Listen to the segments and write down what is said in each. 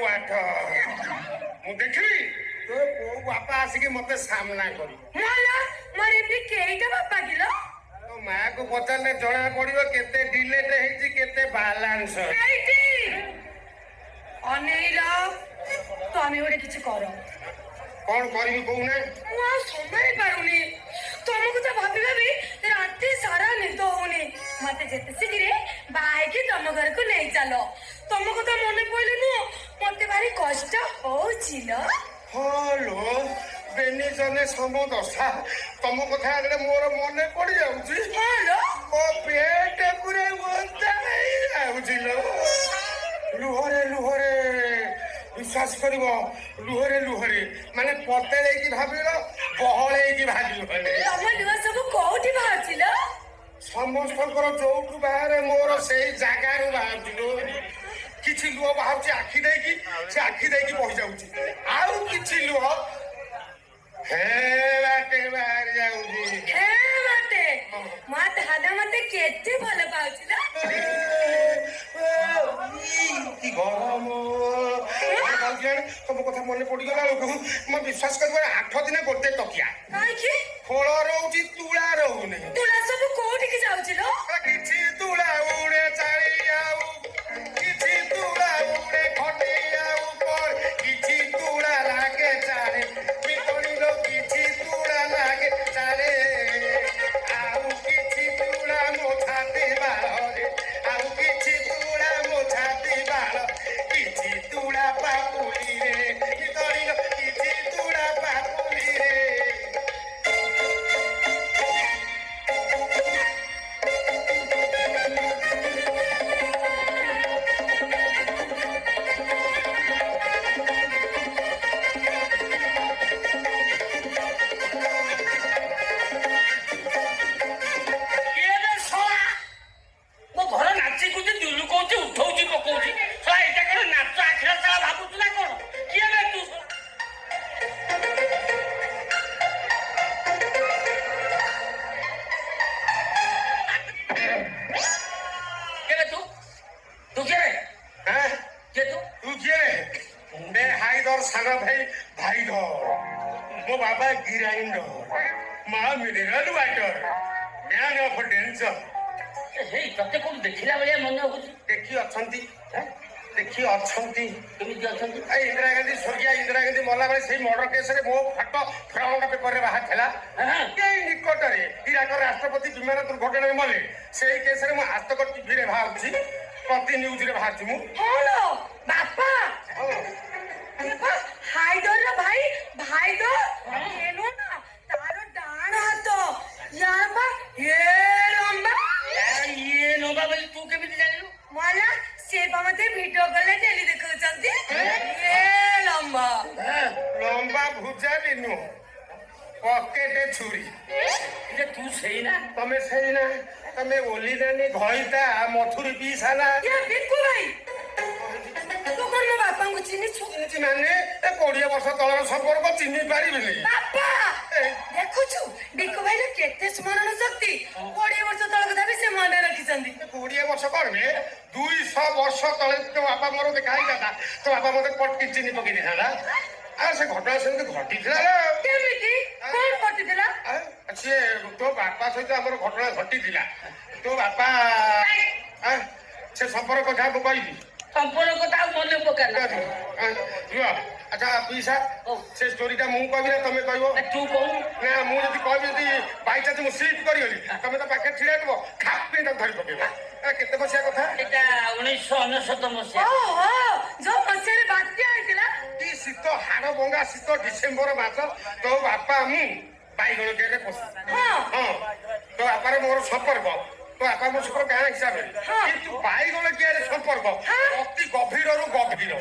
water मु देखली तो को बापा आसिक मते सामना करी माला मारे भी केईटा बापा किलो तो मां को पचारले जणा पड़िबो केते डिलेट हेची केते बैलेंस एइटी अनेइला तमे ओडे किछि करो कोन करबी कहूना मु संभाଳି पारुनी तुमको तो भाभी भाभी रात सारा निद होनी मते जेते शीघ्र बाहे के तुम घर को नहीं चलो तुमको तो मन पड़ले नु मते भारी कष्ट होचिलो हेलो बेनी जने समदशा तुम कथा आगले मोर मने पड़ जाउची हेलो ओ पेट पूरे बोलता नहीं जाउचिलो लुहरे लुहरे विश्वास करिवो लुहरे लुहरे माने पतेले की भाबिलो बहळे की भाबिलो तम लुआ सब कोठी बाहरचिलो समस्तकर जोठू बाहरे मोर सेई जागारू बाहरचिलो किछि लुह बाहरची आखी देकी से आखी देकी बहि जाउची आउ किछि लुह हे बाटे बाहर जाउची हे बाटे मा दादा मते केते भल पाउचिलो की गरम तुम कथा मन पड़गला मैं विश्वास कर 8 दिन गोटे टकिया फल रोची तुला रोने तुला सब कोठी के जाउचिलो किछि तुला उड़े चारिया किछि तुला उड़े खटिया ऊपर किछि तुला लागे चारे बितरी लो किछि तुला लागे चारे आउ किछि तुला मोछाते बाहरे आउ किछि तुला मोछाते बाहर किछि तुला पापुली रे बितरी लो किछि तुला पापुली रे सारा भाई भाई धर मो बाबा गिराइंडर माँ mineral water man of danger हे तते कोन देखिला बलिया मन होची देखि अछंती देखि अछंती केमिति अछंती ए इंदिरा गांधी स्वर्गीय इंदिरा गांधी मरला बेले सेही मर्डर केस रे मो फोटो फ्रंट पेपर रे बाहर थला के निकट रे इराक राष्ट्रपति विमान दुर्घटना में मले सेही केस रे मो हस्तक टीवी रे बाहर छी प्रति न्यूज रे बाहर छी मु हेलो बापा हाइडर रा भाई भाई दो एनो ना तारो डाण हाथ यार बा ये लंबा बोली तू केमिति जानिलु माला से बामते वीडियो कॉल रे टेली देखौ चंती ये लंबा लंबा भुजा बिनु पॉकेट छुरी ये तू सही ना तमे सही ना तमे ओली दानी घइता मथुरी पी साला ये बिल्कुल भाई तो कोन मो बापा को चिनी छु माने ए 20 वर्ष तळर संपर्क चिन्हि पारिबेनी बापा देखु छु बिल्कु भाई रे केते स्मरण शक्ति 20 वर्ष तळ कथा भी से मन रखि चंदी 20 वर्ष करने 200 वर्ष तळे तो बापा मोर देखाई दादा तो बापा मते पटकी चिन्हि पकि दिखाला आ से घटना से घटी थिला केमिति कोन घटी थिला से तो बापा सहित हमर घटना घटी थिला तो बापा से संपर्क कथा को कहली संपूर्ण কথা মনে পকালা अच्छा पीसा से स्टोरीटा मु कहबी ना तमे कहबो तू कहू ना मु जदी कहबी जदी बाई चांस मु स्लिप करियली तमे तो पाखे छिड़ा देबो खाप पे धरि पकेबा केते बसिया कथा এটা 1999 মସିয়া ओहो जो मसे रे बात्या आइतिला ई शीत हाड़ बंगा शीत डिसेंबर मास तो बापा मु बाईगण केरे पसी हां तो बापारे मोर संपर्क तो बापा मो संपर्क गाँ हिसाब किंतु बाईगण केरे संपर्क अति गभीर रु गभीर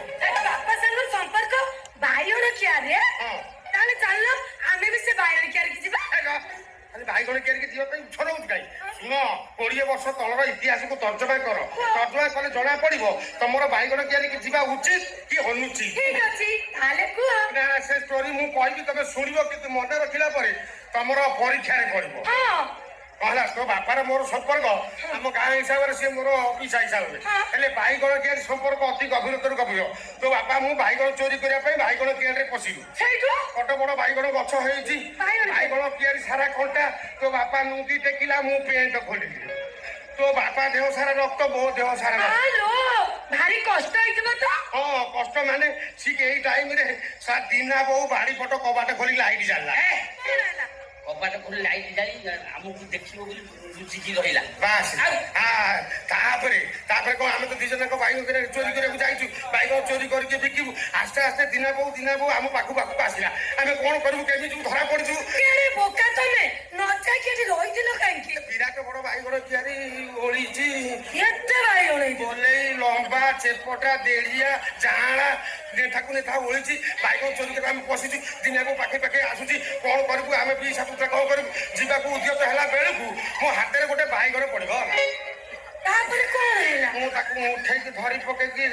बापा संग संपर्क बाईगण किया रे ताले चललो आमे भी से बाईगण किया रे जिबा अरे बाईगण केरे के जीव पई छरौ काई सुनो 20 वर्ष तळर इतिहास को तर्जमा कर तर्जमा कले जणा पड़िबो तमरो बाईगण केरे के जीवा उचित कि अनुचित ठीक अछि ताले को ना से स्टोरी मु कहबी तबे सुनिबो कि मने रखिला परे तमरो परीक्षा रे पड़िबो ହେଲା ତୋ ବାପାର ମୋର ସମ୍ପର୍କ ଆମ ଗାଁ ହିସାବରେ ସିଏ ମୋର ପିସା ହିସାବରେ ହେଲେ ବାଇଗଣ କିଆରି ସମ୍ପର୍କ ଅତି ଗଭୀରତର ଗଭୀର ତୋ ବାପା ମୁଁ ବାଇଗଣ ଚୋରି କରିବା ପାଇଁ ବାଇଗଣ କିଆରିରେ ପଶିଲୁ ସେଇଠୁ ବଡ ବଡ ବାଇଗଣ ଗଛ ହେଇଛି ବାଇଗଣ କିଆରି ସାରା କଣ୍ଟା ତୋ ବାପା ନୁଙ୍କି ଟେକିଲା ମୁଁ ପେଣ୍ଟ ଖୋଲିଲି ତୋ ବାପା ଦେହ ସାରା ରକ୍ତ ମୋ ଦେହ ସାରା ରକ୍ତ ଆଲୋ ଭାରି କଷ୍ଟ ହେଇଥିବ ତ ହଁ କଷ୍ଟ ମାନେ ଠିକ ଏଇ ଟାଇମରେ ଦିନା ବୋଉ ବାଡି ପଟ କବାଟ ଖୋଲି ଲାଇଟ୍ ଜାଣିଲା କଣ ହେଲା କବାଟ ଖୋଲି ଲାଇଟ୍ ଜାଳି ଆମକୁ ଦେଖିବ ବୋଲି ଲୁଚିକି ରହିଲା ବାସ୍ ତାପରେ ତାପରେ କଣ ଆମେ ତ ଦି ଜଣଙ୍କ ବାଇଗଣ ଚୋରି କରିବାକୁ ଯାଇଛୁ ବାଇଗଣ ଚୋରି କରିକି ବିକିବୁ ଆସ୍ତେ ଆସ୍ତେ ଦିନା ବୋଉ ଆମ ପାଖକୁ ଆସିଲା ଆମେ କଣ କରିବୁ କେମିତି ଧରା ପଡିଛୁ କେଡ଼େ ବୋକା ତମେ ନ ଯାଇକି ଏଠି ରହିଥିଲ କାହିଁକି ବିରାଟ ବଡ ବାଇଗଣ କିଆରି ଓଳିଛି ଏତେ ବାଇଗଣ ହେଇଥିବ ଗୋଲେଇ ଲମ୍ବା ଚେପଟା ଦେଡିଆ ଜାଆଁଳା ନେଠାକୁ ନେଠା ଓଳିଛି ବାଇଗଣ ଚୋରି କରି ଆମେ ପଶିଛୁ ଦିନାକୁ ପାଖେ ପାଖେ ଆସୁଛି କଣ କରିବୁ ଆମେ ବି ସାପୁତ୍ରା କଣ କରିବୁ ଯିବାକୁ ଉଦ୍ୟତ ହେଲା ବେଳକୁ ମୋ ହାତରେ ଗୋଟେ ବାଇଗଣ ପଡିବ ତାପରେ କଣ ହେଲା ମୁଁ ତାକୁ ଉଠେଇକି ଧରି ପକେଇକି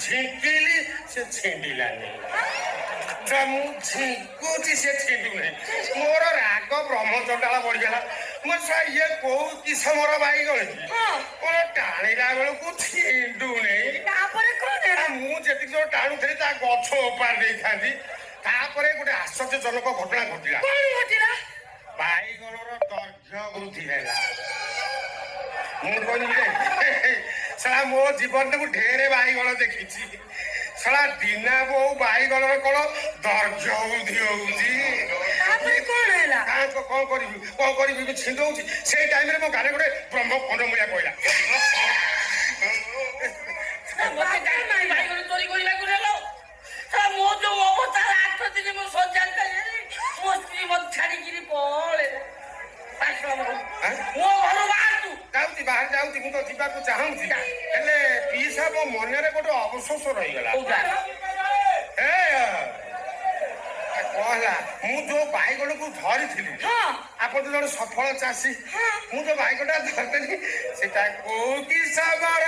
ଝିଙ୍କିଲି ସେ ଛିଣ୍ଡିଲାନି ମୁଁ ଝିଙ୍କୁଛି ସେ ଛିଣ୍ଡୁନି ମୋର ରାଗ ବ୍ରହ୍ମଚଣ୍ଡାଳ ବଢିଗଲା ମୋ ଇଏ କୋଉ କିସମର ବାଇଗଣ କଣ ଟାଣିଲା ବେଳକୁ ଛିଣ୍ଡୁନି ତାପରେ କଣ ହେଲା ମୁଁ ଯେତିକି ଜଣ ଟାଣୁଥିଲି ତା ଗଛ ଉପାଡ଼ି ଦେଇଥାନ୍ତି ତାପରେ ଗୋଟେ ଆଶ୍ଚର୍ଯ୍ୟଜନକ ଘଟଣା ଘଟିଲା କଣ ଘଟିଲା ବାଇଗଣର ଦୈର୍ଘ୍ୟ ବୃଦ୍ଧି ହେଲା ମୁଁ କହିଲି ସାରା ମୋ ଜୀବନରେ ମୁଁ ଢେରେ ବାଇଗଣ ଦେଖିଛି ସାରା ଦିନା ବୋଉ ବାଇଗଣର କଣ ଦୈର୍ଘ୍ୟ ବୃଦ୍ଧି ହଉଛି ତାପରେ କଣ ହେଲା କଣ କରିବି ଛିଣ୍ଡଉଛି ସେଇ ଟାଇମରେ ମୋ ଗାଁରେ ଗୋଟେ ବ୍ରହ୍ମ କଣ୍ଡମୂଳିଆ କହିଲା ବାଇଗଣ ଚୋରି କରିବାକୁ ନେଲ ମୋ ଯୋଉ ଅବସ୍ଥା 8 ଦିନ ମୁଁ ସଜାଡି ମୋ ସ୍ତ୍ରୀ ମତେ ଛାଡିକିରି ପଳେଇଲା ମୋ ଘରୁ ବାହାରନ୍ତୁ ବାହାରେ ଯାଉଛି ମୁଁ ତ ଯିବାକୁ ଚାହୁଁଛି ହେଲେ ପିଇସା ମୋ ମନରେ ଗୋଟେ ଅବଶୋଷ ରହିଗଲା କହଲା ମୁଁ ଯୋଉ ବାଇଗଣକୁ ଧରିଥିଲି ଆପଣ ତ ଜଣେ ସଫଳ ଚାଷୀ ମୁଁ ଯୋଉ ବାଇଗଣଟା ଧରିଥିଲି ସେଟା କୋଉ କିସମର